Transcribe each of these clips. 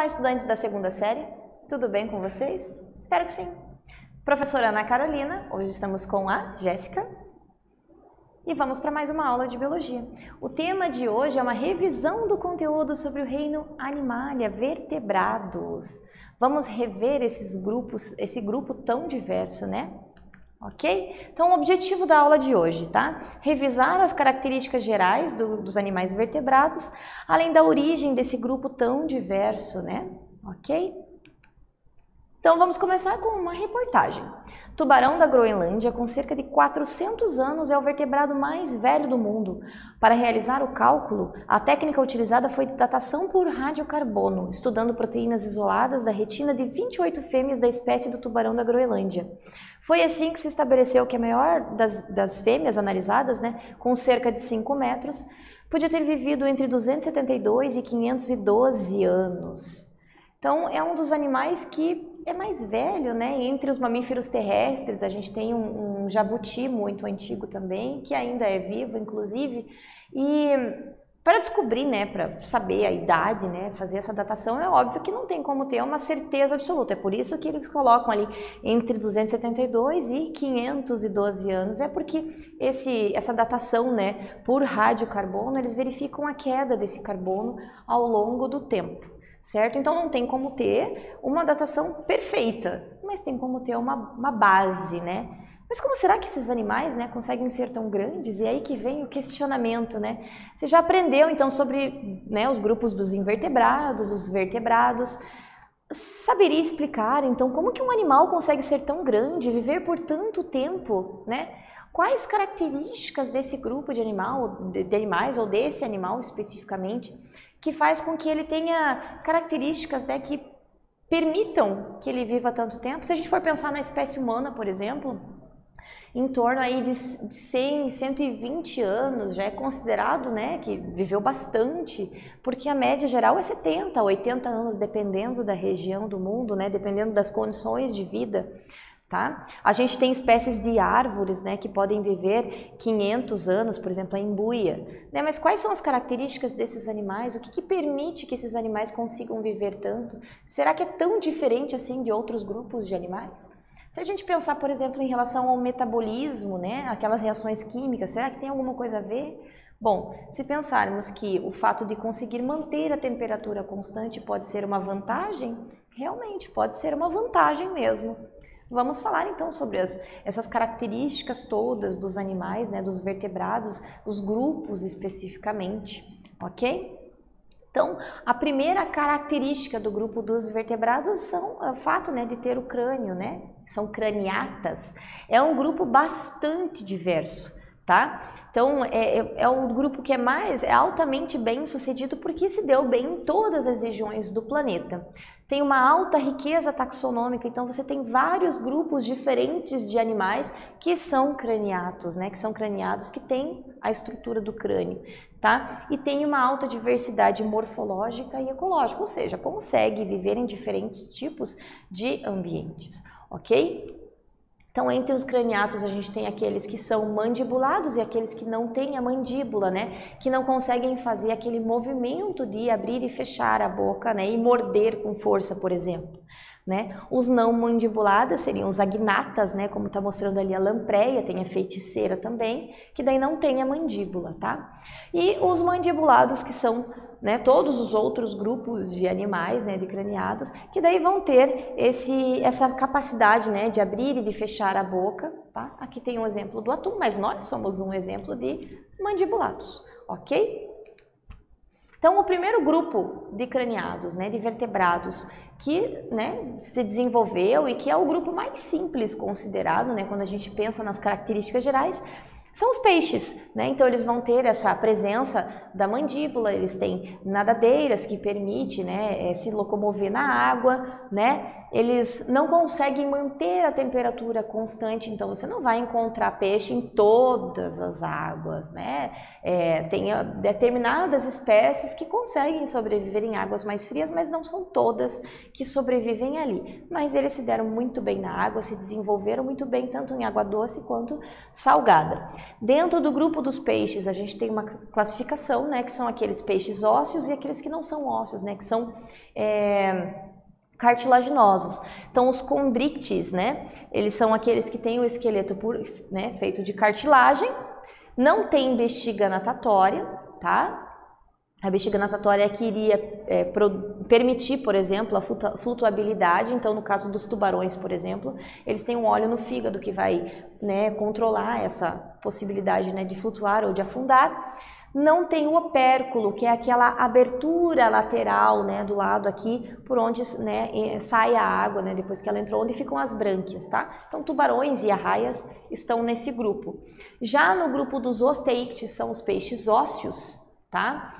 Olá, estudantes da segunda série, tudo bem com vocês? Espero que sim. Professora Ana Carolina, hoje estamos com a Jéssica e vamos para mais uma aula de biologia. O tema de hoje é uma revisão do conteúdo sobre o reino Animalia, vertebrados. Vamos rever esse grupo tão diverso, né? Ok? Então, o objetivo da aula de hoje, tá? Revisar as características gerais dos animais vertebrados, além da origem desse grupo tão diverso, né? Ok? Então, vamos começar com uma reportagem. Tubarão da Groenlândia, com cerca de 400 anos, é o vertebrado mais velho do mundo. Para realizar o cálculo, a técnica utilizada foi de datação por radiocarbono, estudando proteínas isoladas da retina de 28 fêmeas da espécie do tubarão da Groenlândia. Foi assim que se estabeleceu que a maior das fêmeas analisadas, né, com cerca de 5 metros, podia ter vivido entre 272 e 512 anos. Então, é um dos animais que é mais velho, né? Entre os mamíferos terrestres, a gente tem um jabuti muito antigo também, que ainda é vivo, inclusive. E para descobrir, né, para saber a idade, né, fazer essa datação, é óbvio que não tem como ter uma certeza absoluta. É por isso que eles colocam ali entre 272 e 512 anos. É porque essa datação, né, por radiocarbono, eles verificam a queda desse carbono ao longo do tempo. Certo? Então não tem como ter uma datação perfeita, mas tem como ter uma base, né? Mas como será que esses animais, né, conseguem ser tão grandes? E aí que vem o questionamento, né? Você já aprendeu então sobre, né, os grupos dos invertebrados, os vertebrados. Saberia explicar então como que um animal consegue ser tão grande, viver por tanto tempo, né? Quais características desse grupo de animais ou desse animal especificamente que faz com que ele tenha características, né, que permitam que ele viva tanto tempo? Se a gente for pensar na espécie humana, por exemplo, em torno aí de 100, 120 anos já é considerado, né, que viveu bastante, porque a média geral é 70, 80 anos, dependendo da região do mundo, né, dependendo das condições de vida. Tá? A gente tem espécies de árvores, né, que podem viver 500 anos, por exemplo, a embuia. Né? Mas quais são as características desses animais? O que permite que esses animais consigam viver tanto? Será que é tão diferente assim de outros grupos de animais? Se a gente pensar, por exemplo, em relação ao metabolismo, né, aquelas reações químicas, será que tem alguma coisa a ver? Bom, se pensarmos que o fato de conseguir manter a temperatura constante pode ser uma vantagem, realmente pode ser uma vantagem mesmo. Vamos falar então sobre essas características todas dos animais, né, dos vertebrados, os grupos especificamente, ok? Então, a primeira característica do grupo dos vertebrados é o fato, né, de ter o crânio, né? São craniatas. É um grupo bastante diverso. Tá? Então, é um grupo que é altamente bem sucedido porque se deu bem em todas as regiões do planeta. Tem uma alta riqueza taxonômica, então você tem vários grupos diferentes de animais que são craniatos, né? Que são craniados, que têm a estrutura do crânio, tá? E tem uma alta diversidade morfológica e ecológica, ou seja, consegue viver em diferentes tipos de ambientes, ok? Então, entre os craniatos, a gente tem aqueles que são mandibulados e aqueles que não têm a mandíbula, né? Que não conseguem fazer aquele movimento de abrir e fechar a boca, né? E morder com força, por exemplo. Né? Os não mandibulados seriam os agnatas, né? Como está mostrando ali a lampreia, tem a feiticeira também, que daí não tem a mandíbula, tá? E os mandibulados, que são, né, todos os outros grupos de animais, né, de craniados, que daí vão ter essa capacidade, né, de abrir e de fechar a boca, tá? Aqui tem um exemplo do atum, mas nós somos um exemplo de mandibulados, ok? Então, o primeiro grupo de craniados, né, de vertebrados, que, né, se desenvolveu e que é o grupo mais simples considerado, né, quando a gente pensa nas características gerais, são os peixes, né? Então eles vão ter essa presença da mandíbula, eles têm nadadeiras que permitem, né, se locomover na água, né? Eles não conseguem manter a temperatura constante, então você não vai encontrar peixe em todas as águas, né? Tem determinadas espécies que conseguem sobreviver em águas mais frias, mas não são todas que sobrevivem ali. Mas eles se deram muito bem na água, se desenvolveram muito bem, tanto em água doce quanto salgada. Dentro do grupo dos peixes, a gente tem uma classificação, né, que são aqueles peixes ósseos e aqueles que não são ósseos, né, que são cartilaginosos. Então, os condrictes, né, eles são aqueles que têm o esqueleto feito de cartilagem, não tem bexiga natatória, tá? A bexiga natatória que iria permitir, por exemplo, a flutuabilidade. Então, no caso dos tubarões, por exemplo, eles têm um óleo no fígado que vai, né, controlar essa possibilidade, né, de flutuar ou de afundar. Não tem o opérculo, que é aquela abertura lateral, né, do lado aqui, por onde, né, sai a água, né, depois que ela entrou, onde ficam as brânquias, tá? Então, tubarões e arraias estão nesse grupo. Já no grupo dos osteíctes, são os peixes ósseos, tá?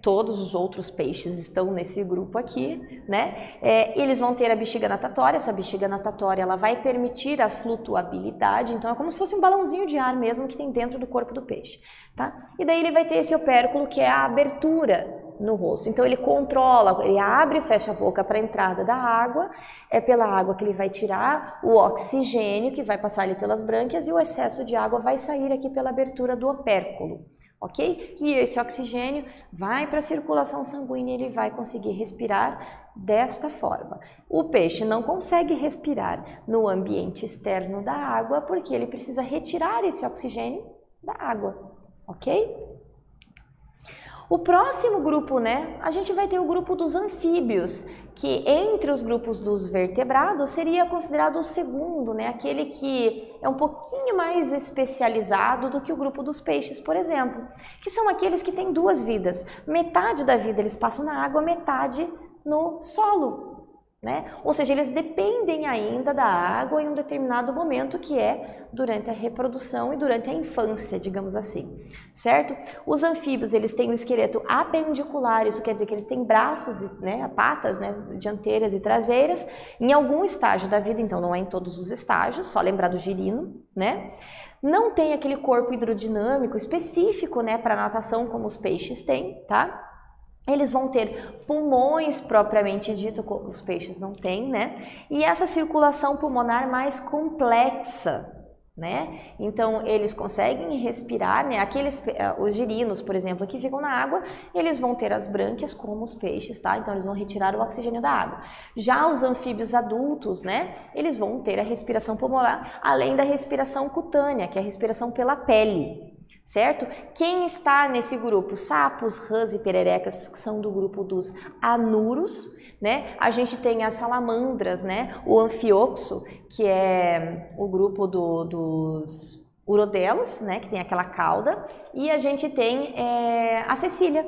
Todos os outros peixes estão nesse grupo aqui, né? Eles vão ter a bexiga natatória. Essa bexiga natatória ela vai permitir a flutuabilidade, então é como se fosse um balãozinho de ar mesmo que tem dentro do corpo do peixe, tá? E daí ele vai ter esse opérculo que é a abertura no rosto, então ele controla, ele abre e fecha a boca para a entrada da água, é pela água que ele vai tirar o oxigênio que vai passar ali pelas brânquias e o excesso de água vai sair aqui pela abertura do opérculo. Ok? E esse oxigênio vai para a circulação sanguínea e ele vai conseguir respirar desta forma. O peixe não consegue respirar no ambiente externo da água porque ele precisa retirar esse oxigênio da água, ok? O próximo grupo, né, a gente vai ter o grupo dos anfíbios, que entre os grupos dos vertebrados seria considerado o segundo, né, aquele que é um pouquinho mais especializado do que o grupo dos peixes, por exemplo, que são aqueles que têm duas vidas. Metade da vida eles passam na água, metade no solo, né? Ou seja, eles dependem ainda da água em um determinado momento, que é durante a reprodução e durante a infância, digamos assim, certo? Os anfíbios, eles têm o esqueleto apendicular, isso quer dizer que ele tem braços, né, patas, né, dianteiras e traseiras, em algum estágio da vida, então não é em todos os estágios, só lembrar do girino, né? Não tem aquele corpo hidrodinâmico específico, né, para natação como os peixes têm, tá? Eles vão ter pulmões propriamente dito, os peixes não têm, né? E essa circulação pulmonar mais complexa, né? Então, eles conseguem respirar, né? Os girinos, por exemplo, que ficam na água, eles vão ter as brânquias como os peixes, tá? Então, eles vão retirar o oxigênio da água. Já os anfíbios adultos, né? Eles vão ter a respiração pulmonar, além da respiração cutânea, que é a respiração pela pele. Certo? Quem está nesse grupo? Sapos, rãs e pererecas, que são do grupo dos anuros, né? A gente tem as salamandras, né? O anfioxo, que é o grupo dos urodelas, né? Que tem aquela cauda. E a gente tem a cecília,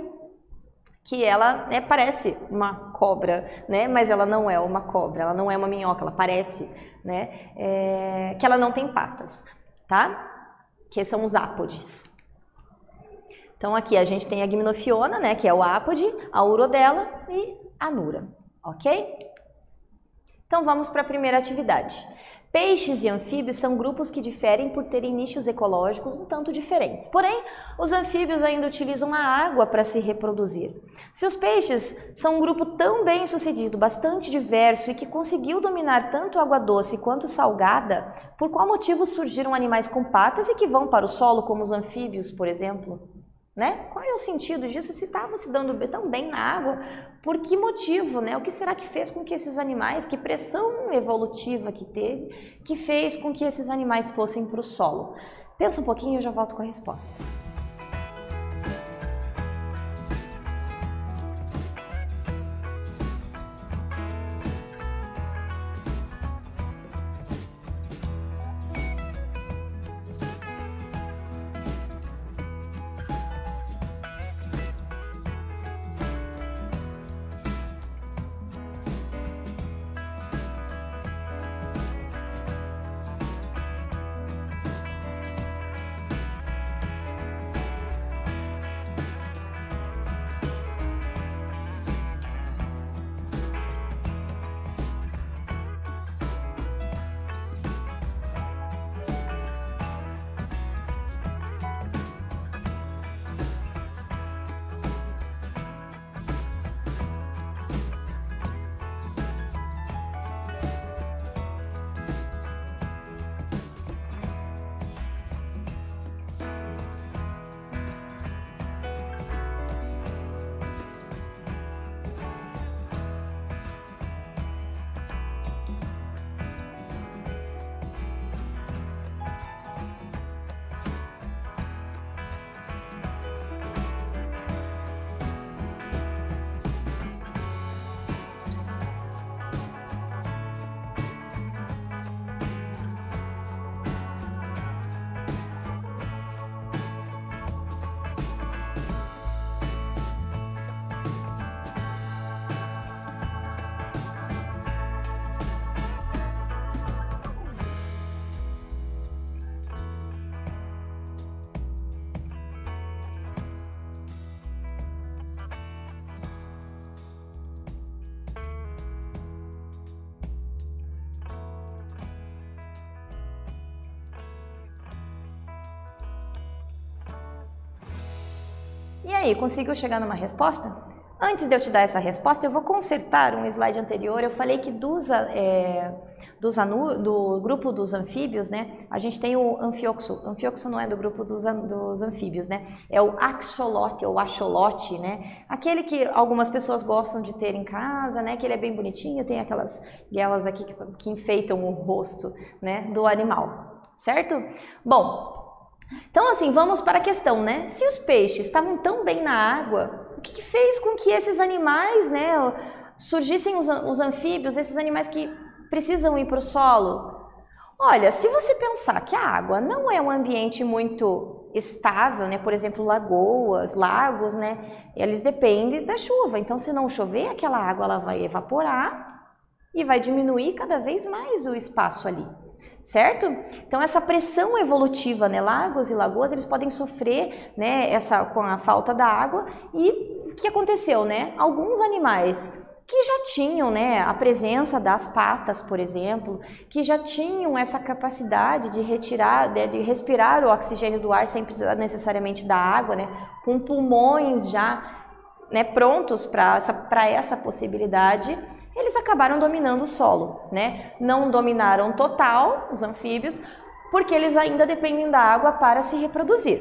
que ela parece uma cobra, né? Mas ela não é uma cobra, ela não é uma minhoca, ela parece, né? Que ela não tem patas, tá? Que são os ápodes. Então aqui a gente tem a gimnofiona, né, que é o ápode, a urodela e a anura, ok? Então vamos para a primeira atividade. Peixes e anfíbios são grupos que diferem por terem nichos ecológicos um tanto diferentes. Porém, os anfíbios ainda utilizam a água para se reproduzir. Se os peixes são um grupo tão bem sucedido, bastante diverso e que conseguiu dominar tanto a água doce quanto salgada, por qual motivo surgiram animais com patas e que vão para o solo, como os anfíbios, por exemplo? Né? Qual é o sentido disso? Se estavam se dando tão bem na água, por que motivo? Né? O que será que fez com que esses animais, que pressão evolutiva que teve, que fez com que esses animais fossem para o solo? Pensa um pouquinho e eu já volto com a resposta. E aí, conseguiu chegar numa resposta? Antes de eu te dar essa resposta, eu vou consertar um slide anterior. Eu falei que do grupo dos anfíbios, né, a gente tem o anfioxo. Anfioxo não é do grupo dos anfíbios, né? É o axolote ou axolote, né? Aquele que algumas pessoas gostam de ter em casa, né? Que ele é bem bonitinho, tem aquelas guelas aqui que enfeitam o rosto, né, do animal, certo? Bom, então assim, vamos para a questão, né? Se os peixes estavam tão bem na água, o que fez com que esses animais, né, surgissem os anfíbios, esses animais que precisam ir para o solo? Olha, se você pensar que a água não é um ambiente muito estável, né, por exemplo, lagoas, lagos, né, eles dependem da chuva. Então, se não chover, aquela água ela vai evaporar e vai diminuir cada vez mais o espaço ali. Certo? Então essa pressão evolutiva, né, lagos e lagoas, eles podem sofrer, né, com a falta da água. E o que aconteceu, né? Alguns animais que já tinham, né, a presença das patas, por exemplo, que já tinham essa capacidade de retirar, de respirar o oxigênio do ar sem precisar necessariamente da água, né, com pulmões já, né, prontos para essa possibilidade, eles acabaram dominando o solo, né? Não dominaram total os anfíbios, porque eles ainda dependem da água para se reproduzir,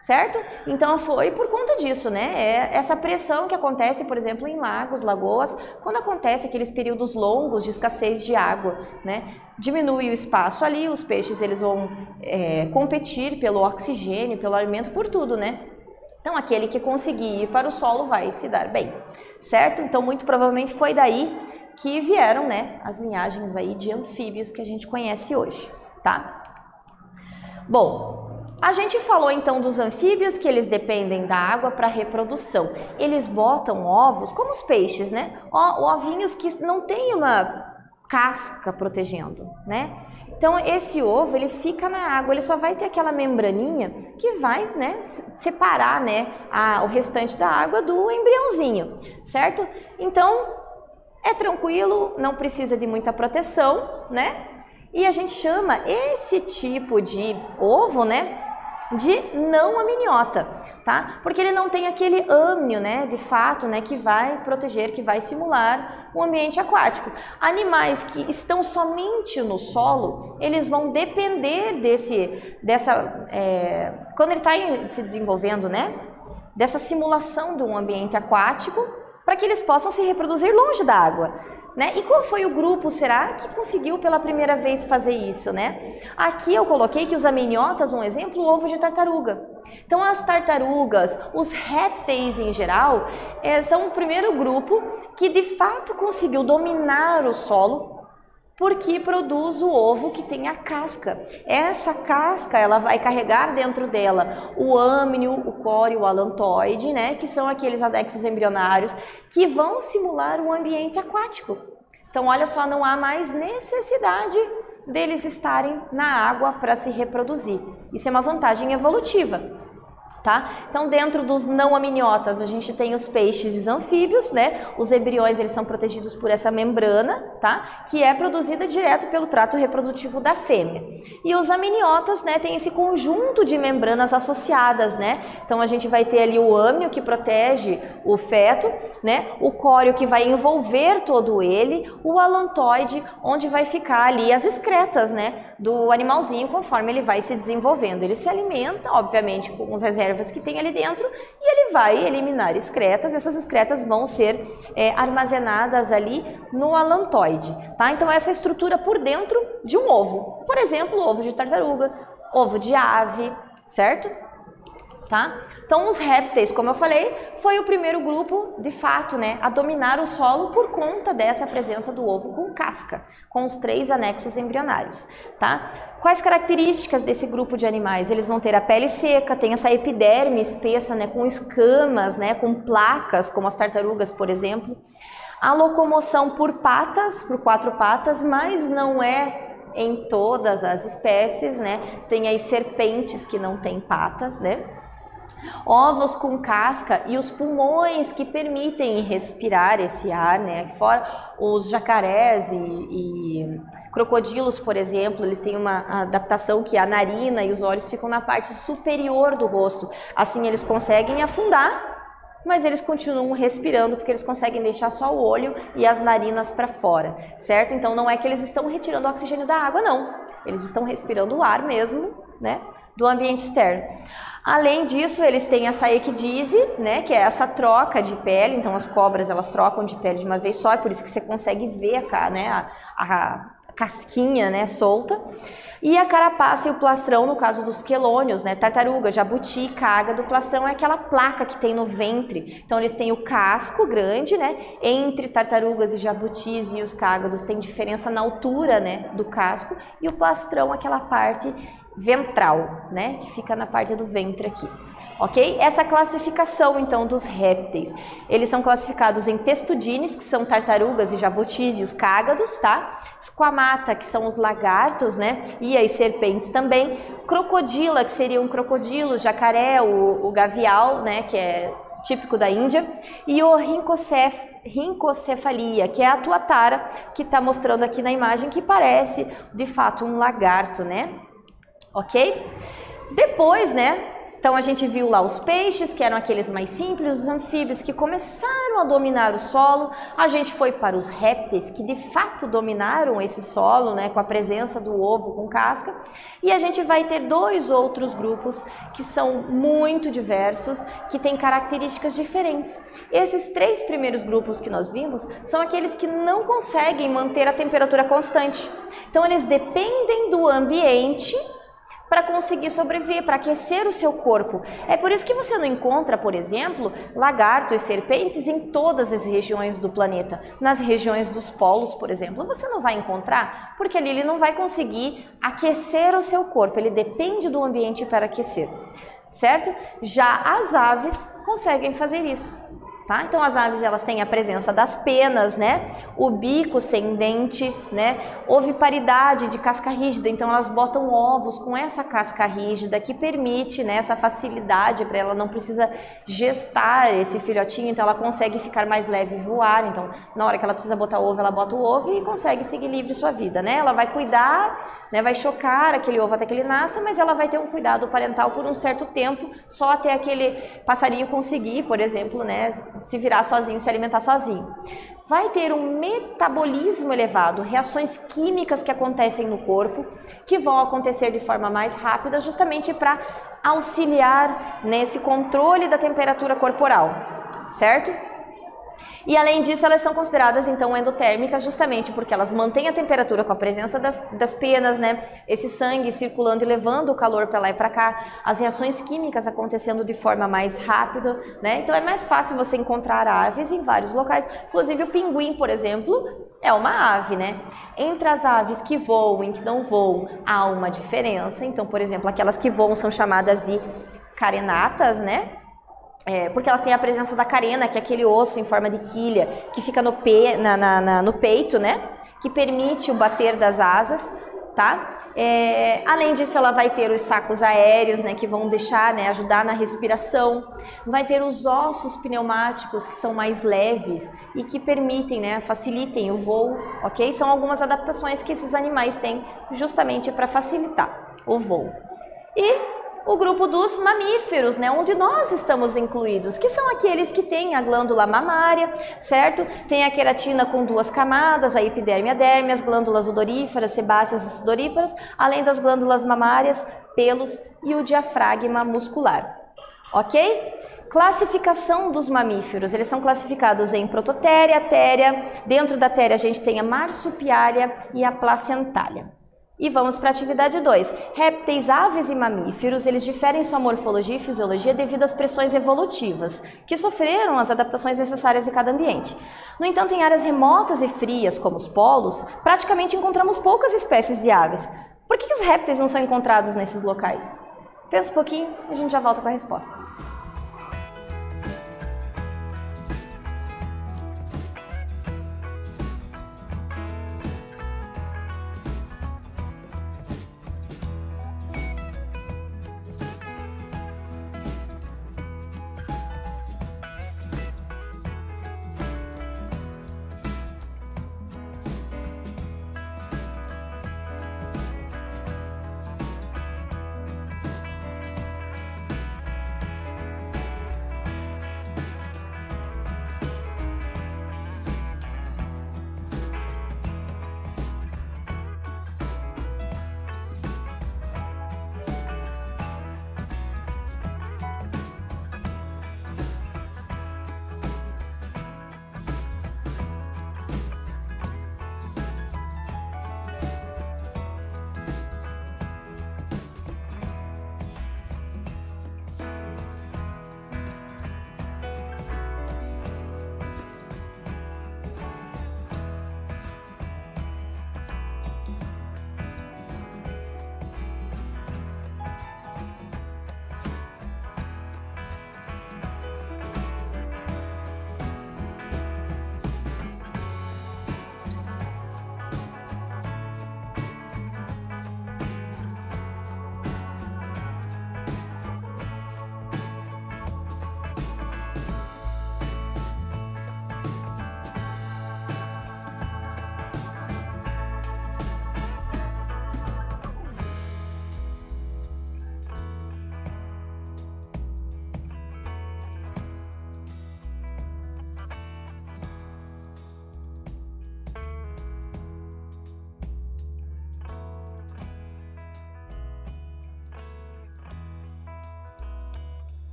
certo? Então foi por conta disso, né? É essa pressão que acontece, por exemplo, em lagos, lagoas, quando acontece aqueles períodos longos de escassez de água, né? Diminui o espaço ali, os peixes eles vão competir pelo oxigênio, pelo alimento, por tudo, né? Então aquele que conseguir ir para o solo vai se dar bem. Certo? Então, muito provavelmente foi daí que vieram, né, as linhagens aí de anfíbios que a gente conhece hoje, tá? Bom, a gente falou então dos anfíbios, que eles dependem da água para reprodução. Eles botam ovos, como os peixes, né? Ovinhos que não tem uma casca protegendo, né? Então, esse ovo, ele fica na água, ele só vai ter aquela membraninha que vai, né, separar, né, o restante da água do embriãozinho, certo? Então, é tranquilo, não precisa de muita proteção, né? E a gente chama esse tipo de ovo, né, de não amniota, tá? Porque ele não tem aquele âmnio, né, de fato, né, que vai proteger, que vai simular o ambiente aquático. Animais que estão somente no solo, eles vão depender quando ele está se desenvolvendo, né, dessa simulação de um ambiente aquático, para que eles possam se reproduzir longe da água. Né? E qual foi o grupo, será, que conseguiu pela primeira vez fazer isso, né? Aqui eu coloquei que os amniotas, um exemplo, o ovo de tartaruga. Então as tartarugas, os répteis em geral, são o primeiro grupo que de fato conseguiu dominar o solo, porque produz o ovo que tem a casca. Essa casca, ela vai carregar dentro dela o âmnio, o córeo, o alantoide, né, que são aqueles anexos embrionários que vão simular um ambiente aquático. Então, olha só, não há mais necessidade deles estarem na água para se reproduzir. Isso é uma vantagem evolutiva. Tá? Então, dentro dos não amniotas, a gente tem os peixes e os anfíbios, né? Os embriões, eles são protegidos por essa membrana, tá? Que é produzida direto pelo trato reprodutivo da fêmea. E os amniotas, né, tem esse conjunto de membranas associadas, né? Então, a gente vai ter ali o âmnio, que protege o feto, né? O córeo, que vai envolver todo ele, o alantoide, onde vai ficar ali as excretas, né, do animalzinho conforme ele vai se desenvolvendo. Ele se alimenta, obviamente, com as reservas que tem ali dentro, e ele vai eliminar excretas. Essas excretas vão ser armazenadas ali no alantoide, tá? Então essa é a estrutura por dentro de um ovo. Por exemplo, ovo de tartaruga, ovo de ave, certo? Tá? Então os répteis, como eu falei, foi o primeiro grupo, de fato, né, a dominar o solo por conta dessa presença do ovo com casca, com os 3 anexos embrionários, tá? Quais características desse grupo de animais? Eles vão ter a pele seca, tem essa epiderme espessa, né, com escamas, né, com placas, como as tartarugas, por exemplo. A locomoção por patas, por 4 patas, mas não é em todas as espécies, né? Tem aí serpentes que não têm patas, né? Ovos com casca e os pulmões que permitem respirar esse ar, né? Aqui fora, os jacarés e crocodilos, por exemplo, eles têm uma adaptação que a narina e os olhos ficam na parte superior do rosto. Assim eles conseguem afundar, mas eles continuam respirando porque eles conseguem deixar só o olho e as narinas para fora, certo? Então não é que eles estão retirando o oxigênio da água, não. Eles estão respirando o ar mesmo, né, do ambiente externo. Além disso, eles têm essa equidise, né, que é essa troca de pele. Então as cobras, elas trocam de pele de uma vez só, é por isso que você consegue ver a casquinha, né, solta. E a carapaça e o plastrão, no caso dos quelônios, né, tartaruga, jabuti, cágado, o plastrão é aquela placa que tem no ventre. Então eles têm o casco grande, né, entre tartarugas e jabutis e os cágados tem diferença na altura, né, do casco, e o plastrão, aquela parte ventral, né, que fica na parte do ventre aqui, ok? Essa classificação, então, dos répteis, eles são classificados em testudines, que são tartarugas e jabutis e os cágados, tá? Squamata, que são os lagartos, né, e as serpentes também. Crocodila, que seria um crocodilo, jacaré, o gavial, né, que é típico da Índia, e o rincocefalia, que é a tuatara, que está mostrando aqui na imagem, que parece, de fato, um lagarto, né? Ok? Depois, né, então a gente viu lá os peixes, que eram aqueles mais simples, os anfíbios que começaram a dominar o solo. A gente foi para os répteis, que de fato dominaram esse solo, né, com a presença do ovo com casca. E a gente vai ter dois outros grupos que são muito diversos, que têm características diferentes. Esses três primeiros grupos que nós vimos são aqueles que não conseguem manter a temperatura constante. Então eles dependem do ambiente para conseguir sobreviver, para aquecer o seu corpo. É por isso que você não encontra, por exemplo, lagartos e serpentes em todas as regiões do planeta. Nas regiões dos polos, por exemplo, você não vai encontrar, porque ali ele não vai conseguir aquecer o seu corpo, ele depende do ambiente para aquecer, certo? Já as aves conseguem fazer isso. Tá? Então as aves, elas têm a presença das penas, né? O bico sem dente, né? Oviparidade de casca rígida, então elas botam ovos com essa casca rígida que permite, né, essa facilidade para ela, não precisa gestar esse filhotinho, então ela consegue ficar mais leve e voar. Então na hora que ela precisa botar ovo, ela bota o ovo e consegue seguir livre sua vida, né? Ela vai cuidar, né, vai chocar aquele ovo até que ele nasça, mas ela vai ter um cuidado parental por um certo tempo, só até aquele passarinho conseguir, por exemplo, né, se virar sozinho, se alimentar sozinho. Vai ter um metabolismo elevado, reações químicas que acontecem no corpo, que vão acontecer de forma mais rápida, justamente para auxiliar nesse controle da temperatura corporal, certo? E além disso, elas são consideradas então endotérmicas justamente porque elas mantêm a temperatura com a presença das penas, né? Esse sangue circulando e levando o calor para lá e para cá, as reações químicas acontecendo de forma mais rápida, né? Então é mais fácil você encontrar aves em vários locais, inclusive o pinguim, por exemplo, é uma ave, né? Entre as aves que voam e que não voam, há uma diferença. Então, por exemplo, aquelas que voam são chamadas de carenatas, né? Porque elas têm a presença da carena, que é aquele osso em forma de quilha que fica no peito, né? Que permite o bater das asas, tá? Além disso, ela vai ter os sacos aéreos, né? Que vão deixar, né? Ajudar na respiração. Vai ter os ossos pneumáticos, que são mais leves e que permitem, né? Facilitem o voo, ok? São algumas adaptações que esses animais têm justamente para facilitar o voo. E o grupo dos mamíferos, né, onde nós estamos incluídos, que são aqueles que têm a glândula mamária, certo? Tem a queratina com duas camadas, a epiderme e a derme, as glândulas odoríferas, sebáceas e sudoríparas, além das glândulas mamárias, pelos e o diafragma muscular, ok? Classificação dos mamíferos, eles são classificados em prototéria, téria, dentro da téria a gente tem a marsupiália e a placentália. E vamos para a atividade 2. Répteis, aves e mamíferos, eles diferem em sua morfologia e fisiologia devido às pressões evolutivas, que sofreram as adaptações necessárias em cada ambiente. No entanto, em áreas remotas e frias, como os polos, praticamente encontramos poucas espécies de aves. Por que os répteis não são encontrados nesses locais? Pensa um pouquinho e a gente já volta com a resposta.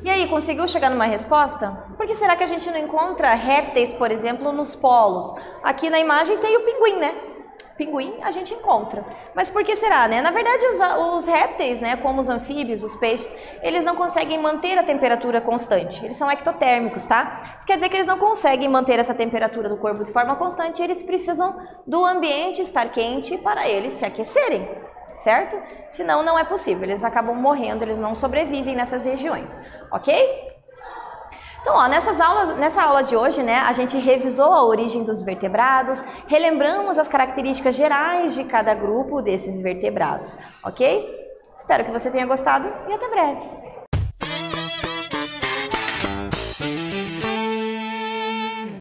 E aí, conseguiu chegar numa resposta? Por que será que a gente não encontra répteis, por exemplo, nos polos? Aqui na imagem tem o pinguim, né? Pinguim a gente encontra. Mas por que será, né? Na verdade, os répteis, né, como os anfíbios, os peixes, eles não conseguem manter a temperatura constante. Eles são ectotérmicos, tá? Isso quer dizer que eles não conseguem manter essa temperatura do corpo de forma constante, eles precisam do ambiente estar quente para eles se aquecerem, certo? Senão não é possível, eles acabam morrendo, eles não sobrevivem nessas regiões, ok? Então, ó, nessa aula de hoje, né, a gente revisou a origem dos vertebrados, relembramos as características gerais de cada grupo desses vertebrados, ok? Espero que você tenha gostado e até breve!